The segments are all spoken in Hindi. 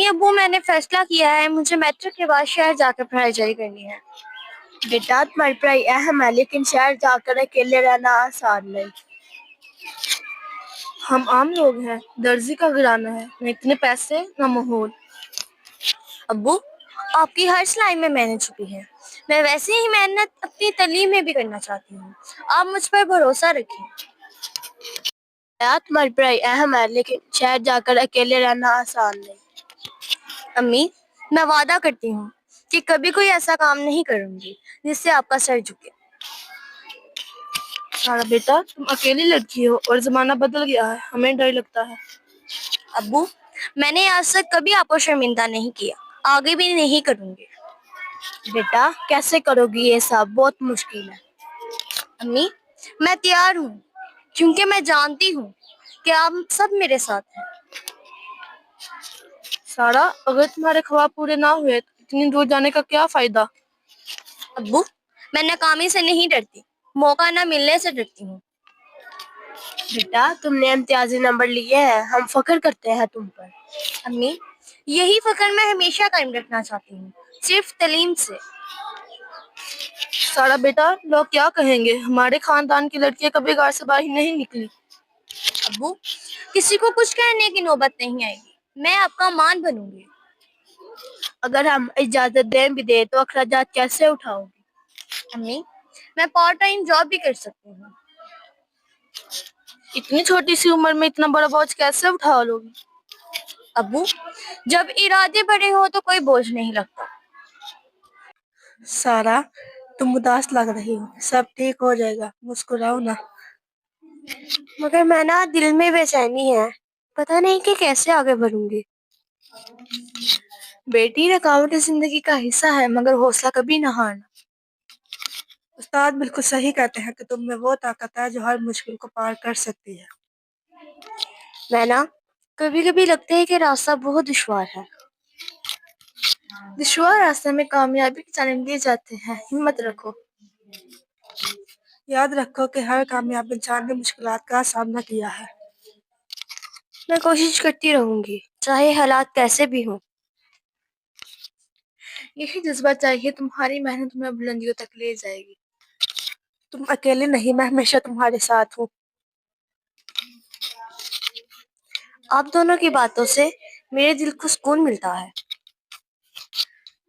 अम्मी अब्बू मैंने फैसला किया है मुझे मैट्रिक के बाद शहर जाकर पढ़ाई जारी करनी है। बेटा तुम्हारी पढ़ाई अहम है, लेकिन शहर जाकर अकेले रहना आसान नहीं। हम आम लोग हैं, दर्जी का घराना है, न इतने पैसे न माहौल। अब्बू आपकी हर सिलाई में मेहनत छुपी है। मैं वैसे ही मेहनत अपनी तालीम में भी करना चाहती हूँ। आप मुझ पर भरोसा रखें। बेटा तुम्हारी पढ़ाई अहम है, लेकिन शहर जाकर अकेले रहना आसान नहीं। अम्मी मैं वादा करती हूँ कि कभी कोई ऐसा काम नहीं करूंगी जिससे आपका सर झुके। सारा बेटा तुम अकेली लड़की हो और जमाना बदल गया है, हमें डर लगता है। अब्बू मैंने आज तक कभी आपको शर्मिंदा नहीं किया, आगे भी नहीं करूंगी। बेटा कैसे करोगी ये सब, बहुत मुश्किल है। अम्मी मैं तैयार हूँ क्योंकि मैं जानती हूँ कि आप सब मेरे साथ हैं। सारा अगर तुम्हारे ख्वाब पूरे ना हुए तो इतनी दूर जाने का क्या फायदा। अब्बू मैं नाकामी से नहीं डरती, मौका ना मिलने से डरती हूँ। बेटा तुमने इम्तियाजी नंबर लिए हैं, हम फख्र करते हैं तुम पर। अम्मी यही फख्र मैं हमेशा कायम रखना चाहती हूँ, सिर्फ तालीम से। सारा बेटा लोग क्या कहेंगे, हमारे खानदान की लड़कियां कभी घर से बाहर नहीं निकली। अब्बू किसी को कुछ कहने की नौबत नहीं आएगी, मैं आपका मान बनूंगी। अगर हम इजाजत दें भी दे तो अखराजात कैसे उठाओगी। अम्मी मैं पार्ट टाइम जॉब भी कर सकती हूँ। इतनी छोटी सी उम्र में इतना बड़ा बोझ कैसे उठा लोगी। अब्बू जब इरादे बड़े हो तो कोई बोझ नहीं लगता। सारा तुम उदास लग रही हो, सब ठीक हो जाएगा, मुस्कुराओ ना। मगर मैं ना दिल में बेचैनी है, पता नहीं कि कैसे आगे बढ़ूंगी। बेटी रुकावट जिंदगी का हिस्सा है, मगर हौसला कभी ना हारना। उस्ताद बिल्कुल सही कहते हैं कि तुम में वो ताकत है जो हर मुश्किल को पार कर सकती है। मैं ना कभी कभी लगता है कि रास्ता बहुत दुश्वार है। दुश्वार रास्ते में कामयाबी की जानिब ले जाते हैं, हिम्मत रखो। याद रखो कि हर कामयाब इंसान ने मुश्किलात का सामना किया है। मैं कोशिश करती रहूंगी चाहे हालात कैसे भी हों। यही जज्बा चाहिए, तुम्हारी मेहनत तुम्हें बुलंदियों तक ले जाएगी। तुम अकेले नहीं, मैं हमेशा तुम्हारे साथ हूँ। आप दोनों की बातों से मेरे दिल को सुकून मिलता है।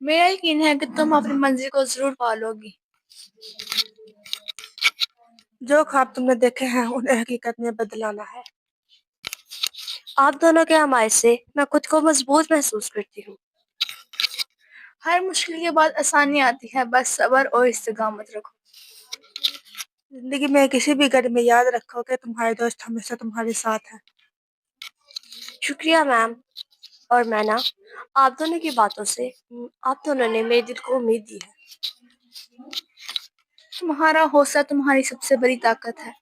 मेरा यकीन है कि तुम अपनी मंजिल को जरूर पालोगी। जो ख्वाब तुमने देखे हैं उन्हें हकीकत में बदलाना है। आप दोनों के हमारे से मैं खुद को मजबूत महसूस करती हूँ। हर मुश्किल के बाद आसानी आती है, बस सब्र और इस्तिकामत रखो। जिंदगी में किसी भी घड़ी में याद रखो कि तुम्हारे दोस्त हमेशा तुम्हारे साथ हैं। शुक्रिया मैम। और मैं ना आप दोनों की बातों से आप दोनों ने मेरे दिल को उम्मीद दी है। तुम्हारा हौसला तुम्हारी सबसे बड़ी ताकत है।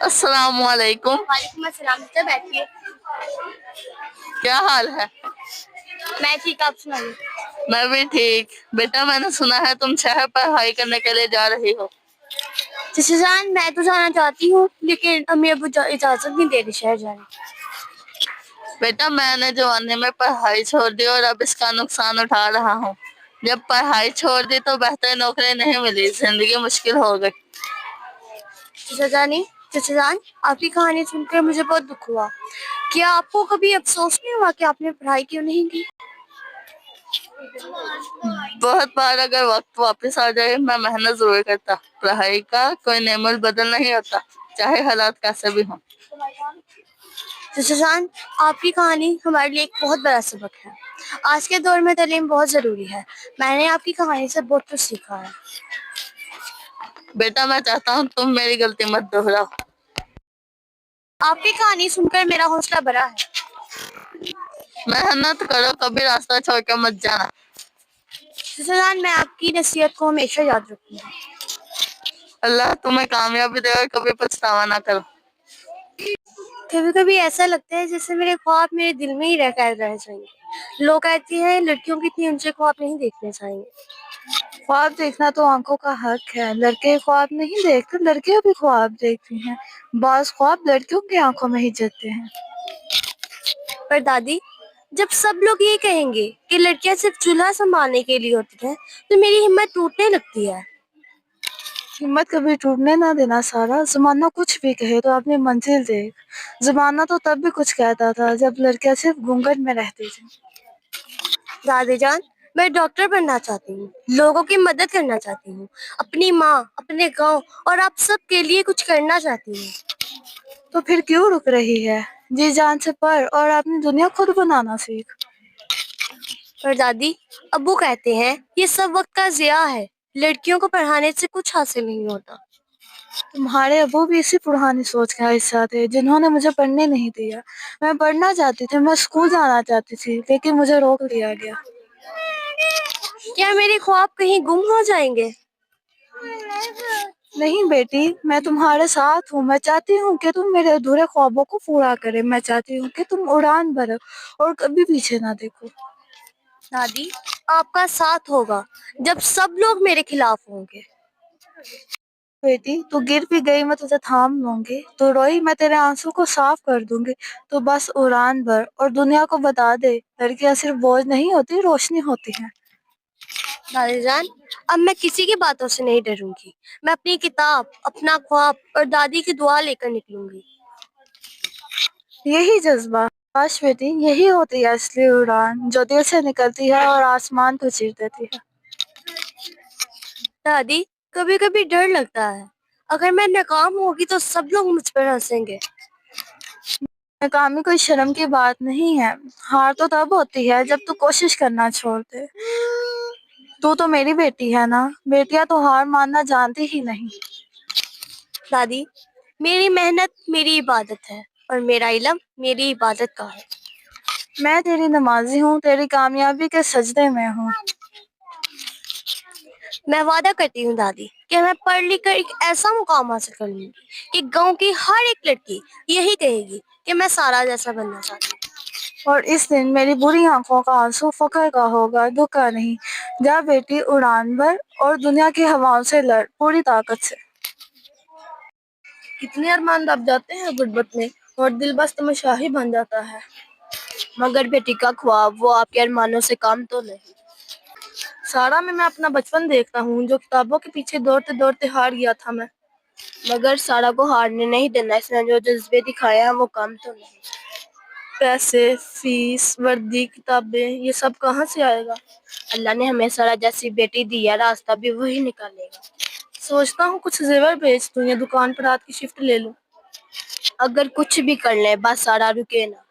अस्सलाम वालेकुम। वालेकुम अस्सलाम। बेटा बैठिए। क्या हाल है? मैं ठीक, आप सुनाइए। मैं भी ठीक। बेटा मैंने सुना है तुम शहर पढ़ाई करने के लिए जा रही हो। चाचा जान मैं तो जाना चाहती हूँ लेकिन अम्मी अब्बू इजाजत नहीं दे रही शहर जाने। बेटा मैंने जवानी में पढ़ाई छोड़ दी और अब इसका नुकसान उठा रहा हूँ। जब पढ़ाई छोड़ दी तो बेहतर नौकरी नहीं मिली, जिंदगी मुश्किल हो गई। चाचा जान आपकी कहानी सुनकर मुझे बहुत दुख हुआ। क्या आपको कभी अफसोस नहीं हुआ कि आपने पढ़ाई क्यों नहीं की? बहुत बार अगर वक्त वापस आ जाए मैं मेहनत जरूर करता। पढ़ाई का कोई नेमत बदल नहीं होता, चाहे हालात कैसे भी हों। चाचा जान आपकी कहानी हमारे लिए एक बहुत बड़ा सबक है। आज के दौर में तालीम बहुत जरूरी है। मैंने आपकी कहानी से बहुत कुछ सीखा है। बेटा मैं चाहता हूँ तुम मेरी गलती मत दोहराओ। आपकी कहानी सुनकर मेरा हौसला बढ़ा है। मेहनत करो, कभी रास्ता छोड़ कर मत जाना। चाचा जान मैं आपकी नसीहत को हमेशा याद रखूंगी। अल्लाह तुम्हें कामयाबी दे और कभी पछतावा ना करो। कभी कभी ऐसा लगता है जैसे मेरे ख्वाब मेरे दिल में ही रह जाएंगे। लोग कहते हैं लड़कियों की इतनी ऊंचे ख्वाब नहीं देखने चाहिए। ख्वाब देखना तो आंखों का हक है। लड़के ख्वाब नहीं देखते, लड़कियां भी ख्वाब देखती हैं। बाज ख्वाब लड़कियों की आंखों में ही जलते हैं। पर दादी जब सब लोग ये कहेंगे कि लड़कियां सिर्फ चूल्हा संभालने के लिए होती हैं, तो मेरी हिम्मत टूटने लगती है। हिम्मत कभी टूटने ना देना सारा। जमाना कुछ भी कहे तो अपनी मंजिल देख। जमाना तो तब भी कुछ कहता था जब लड़कियां सिर्फ घूंघट में रहती थी। दादी जान, मैं डॉक्टर बनना चाहती हूँ, लोगों की मदद करना चाहती हूँ, अपनी माँ, अपने गांव और आप सब के लिए कुछ करना चाहती हूँ। तो फिर क्यों रुक रही है? जी जान से पढ़ और अपनी दुनिया खुद बनाना सीख। पर दादी, अब्बू कहते हैं ये सब वक्त का ज़िया है, लड़कियों को पढ़ाने से कुछ हासिल नहीं होता। तुम्हारे अबू भी इसी पुरानी सोच का हिस्सा थे जिन्होंने मुझे पढ़ने नहीं दिया। मैं पढ़ना चाहती थी, मैं स्कूल जाना चाहती थी, लेकिन मुझे रोक दिया गया। क्या मेरे ख्वाब कहीं गुम हो जाएंगे? नहीं बेटी, मैं तुम्हारे साथ हूँ। मैं चाहती हूँ कि तुम मेरे अधूरे ख्वाबों को पूरा करे। मैं चाहती हूँ कि तुम उड़ान भरो और कभी पीछे ना देखो। दादी, आपका साथ होगा जब सब लोग मेरे खिलाफ होंगे। बेटी, तू गिर भी गई, मैं तुझे थाम लूंगी। तू रोई, मैं तेरे आंसू को साफ कर दूंगी। तो बस उड़ान भर और दुनिया को बता दे, लड़कियां सिर्फ बोझ नहीं होती, रोशनी होती हैं। दादी जान, अब मैं किसी की बातों से नहीं डरूंगी। मैं अपनी किताब, अपना ख्वाब और दादी की दुआ लेकर निकलूंगी। यही जज्बा, काश बेटी, यही होती है असली उड़ान, जो दिल से निकलती है और आसमान को चीर देती है। दादी, कभी कभी डर लगता है, अगर मैं नाकाम होगी तो सब लोग मुझ पर हंसेंगे। नाकामी कोई शर्म की बात नहीं है। हार तो तब होती है जब तू कोशिश करना छोड़ दे। तू तो मेरी बेटी है ना। बेटियां तो हार मानना जानती ही नहीं। दादी, मेरी मेहनत मेरी इबादत है और मेरा इल्म मेरी इबादत का है। मैं तेरी नमाजी हूँ, तेरी कामयाबी के सजदे में हूँ। मैं वादा करती हूँ दादी कि मैं पढ़ लिख कर एक ऐसा मुकाम हासिल कर लूंगी कि गांव की हर एक लड़की यही कहेगी कि मैं सारा जैसा बनना चाहती हूँ। और इस दिन मेरी बुरी आंखों का आंसू फख्र का होगा, दुख का नहीं। जा बेटी, उड़ान भर और दुनिया की हवाओं से लड़ पूरी ताकत से। कितने अरमान दब जाते हैं गुर्बत में और दिल बस तमाशा ही बन जाता है। मगर बेटी का ख्वाब वो आपके अरमानों से कम तो नहीं। सारा में मैं अपना बचपन देखता हूँ, जो किताबों के पीछे दौड़ते दौड़ते हार गया था मैं। मगर सारा को हारने नहीं देना, इसने जो जज्बे दिखाए हैं वो कम तो नहीं। पैसे, फीस, वर्दी, किताबें, ये सब कहाँ से आएगा? अल्लाह ने हमें सारा जैसी बेटी दी है, रास्ता भी वही निकालेगा। सोचता हूँ कुछ जेवर बेच दूं या दुकान पर रात की शिफ्ट ले लूं। अगर कुछ भी कर ले, बस सारा रुके ना।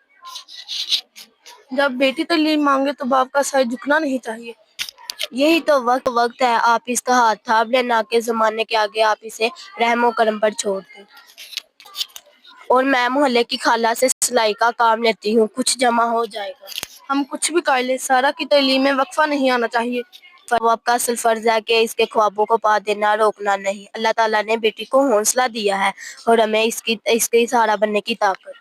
जब बेटी तालीम मांगे तो बाप का सर झुकना नहीं चाहिए। यही तो वक्त है, आप इसका हाथ थाम ले, ना के जमाने के आगे आप इसे रहमो करम पर छोड़ दें। और मैं मोहल्ले की खाला से सिलाई का काम लेती हूँ, कुछ जमा हो जाएगा। हम कुछ भी कर ले, सारा की तालीम में वक्फा नहीं आना चाहिए। पर वो आपका असल फर्ज है कि इसके ख्वाबों को पा देना, रोकना नहीं। अल्लाह ताला ने बेटी को हौसला दिया है और हमें इसके सहारा बनने की ताकत।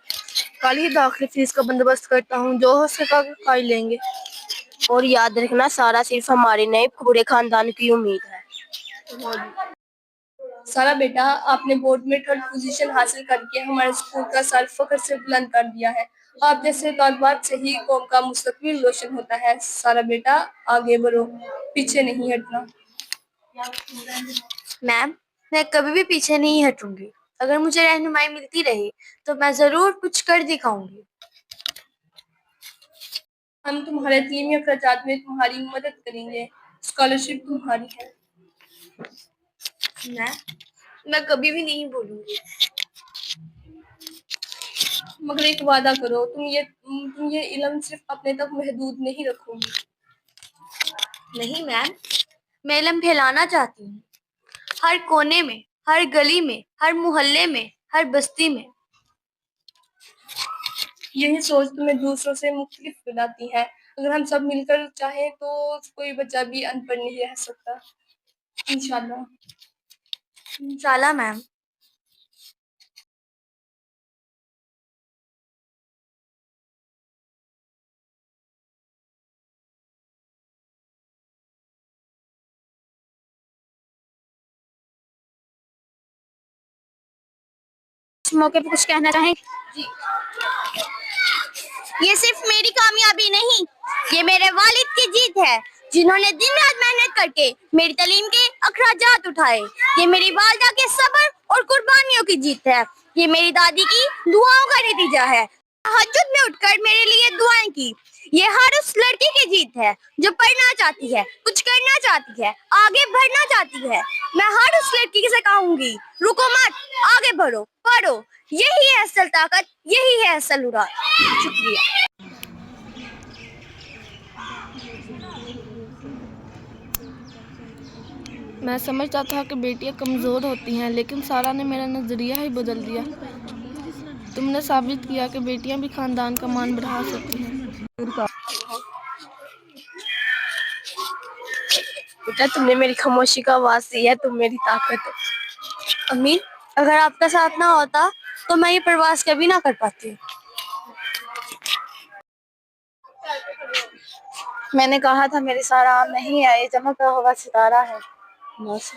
कल ही दाखिल फीस का बंदोबस्त करता हूँ, जो हो सका कर लेंगे। और याद रखना, सारा सिर्फ हमारी नहीं, पूरे खानदान की उम्मीद है। सारा बेटा, आपने बोर्ड में थर्ड पोजीशन हासिल करके हमारे स्कूल का सर फख्र से बुलंद कर दिया है। आप जैसे तौलबात से ही कौम का मुस्तकबिल रोशन होता है। सारा बेटा, आगे बढ़ो, पीछे नहीं हटना। मैम, मैं कभी भी पीछे नहीं हटूंगी। अगर मुझे रहनुमाई मिलती रही तो मैं जरूर कुछ कर दिखाऊंगी। हम तुम्हारे तीन अखराजात में तुम्हारी मदद करेंगे। स्कॉलरशिप तुम्हारी है। मैं कभी भी नहीं बोलूंगी। मगर एक वादा करो, तुम ये इल्म सिर्फ अपने तक महदूद नहीं रखोगी। नहीं मैम, मैं इल्म फैलाना चाहती हूँ, हर कोने में, हर गली में, हर मोहल्ले में, हर बस्ती में। यही सोच तुम्हें दूसरों से मुख्तलिफ बनाती है। अगर हम सब मिलकर चाहें तो कोई बच्चा भी अनपढ़ नहीं रह सकता, इंशाल्लाह। इंशाल्लाह मैम। इस मौके पर कुछ कहना चाहें? ये सिर्फ मेरी कामयाबी नहीं, ये मेरे वालिद की जीत है, जिन्होंने दिन रात मेहनत करके मेरी तालीम के अखराजात उठाए। ये मेरी वालिदा के सब्र और कुर्बानियों की जीत है। ये मेरी दादी की दुआओं का नतीजा है। तहज्जुद में उठकर मेरे लिए दुआएं की। ये हर उस लड़की की जीत है जो पढ़ना चाहती है, कुछ करना चाहती है, आगे बढ़ना चाहती है। मैं हर उस लड़की से कहूंगी, रुको मत, आगे बढ़ो, पढ़ो। यही है असल ताकत, यही है असल उड़ान। शुक्रिया। मैं समझता था कि बेटियां कमज़ोर होती हैं, लेकिन सारा ने मेरा नज़रिया ही बदल दिया। तुमने साबित किया कि बेटियां भी ख़ानदान का मान बढ़ा सकती हैं। बेटा, तुमने मेरी खामोशी का आवाज़ दी है, तुम मेरी ताकत हो। अम्मी, अगर आपका साथ ना होता तो मैं ये प्रवास कभी ना कर पाती। मैंने कहा था मेरे सारा आम नहीं है, ये चमकता हुआ सितारा है। बस।